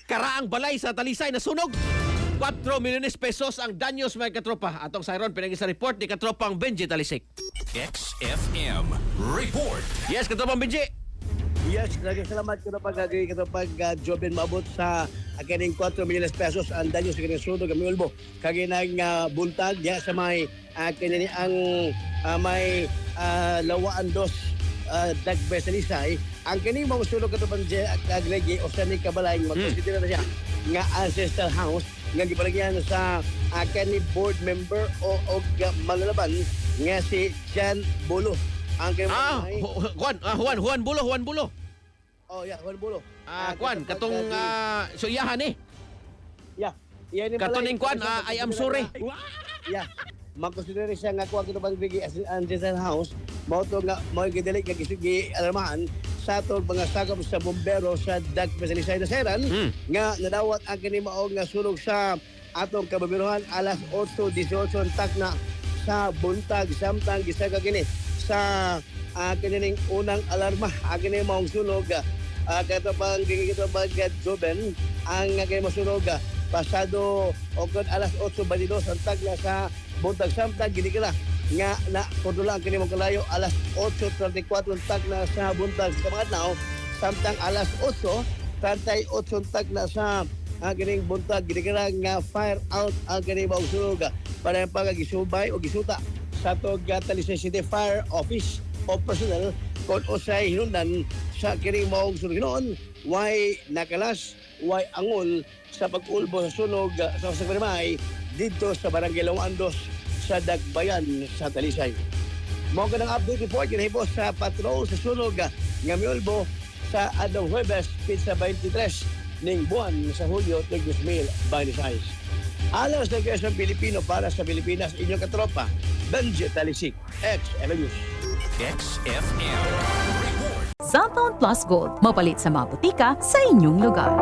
Karaang balay sa Talisay na sunog. 4 milyones pesos ang danyos mga katropa. Atong sayron pinagi sa report ni katropang Benji Talisik. XFM Report. Yes, katropang Benji. Yes, salamat ko na pag Joben maabot sa kaning 4 milyones pesos ang danyo sa kaning sunog ang Ulbo. Kaginang buntag ya sa may kinini ang may lawaan dos Dagbeselisay. Ang kining mga sunog kato pang agregi o sa ni kabalay magkonsidera na siya nga ancestral house nga gipalagyan sa kani board member o malalaban nga si Jan Bulo. Ang Juan Bulo. Oh, yeah, Juan Bulo. Juan, katong suyahan eh. Yeah. Yan Katuning Juan, I am sorry. Yeah. Magkonsidera siya nga kuha kito pagbigi as an house. Mao to nga mo gidili nga gisugi alarmahan sa to mga sagap sa bombero sa Dagbeselisay na Seran nga nadawat ang kini mao nga sunog sa atong kababiruhan alas 8:18 takna sa buntag samtang gisaga kini sa kinining unang alarma kini maong sunog kato pang Joben ang kini masunog pasado ogod alas 8:22 ang tagna sa buntag samtang ginikila nga na kodula ang kini mong kalayo alas 8:34 ang tagna sa buntag sa mga adlaw samtang alas 8:38 tagna sa kining buntag ginikila nga fire out ang kini maong sunog para pagisubay o gisuta sa tog Talisay City Fire Office o personnel kung usay hinundan sa kining maong sunog noon way nakalas way angol sa pag-ulbo sa sunog sa Sagbarimay dito sa Barangay Lawandos sa Dagbayan sa Talisay. Mao kanang update report ginahimo sa patrol sa sunog nga miulbo sa adlaw Huwebes pitsa 23 ning buwan sa Hulyo 2026. Alas ng Quezon Pilipino para sa Pilipinas, inyong katropa, Benji Talisik, XFM News. XFM Report. Cellphone Plus Gold, mapalit sa mga butika sa inyong lugar.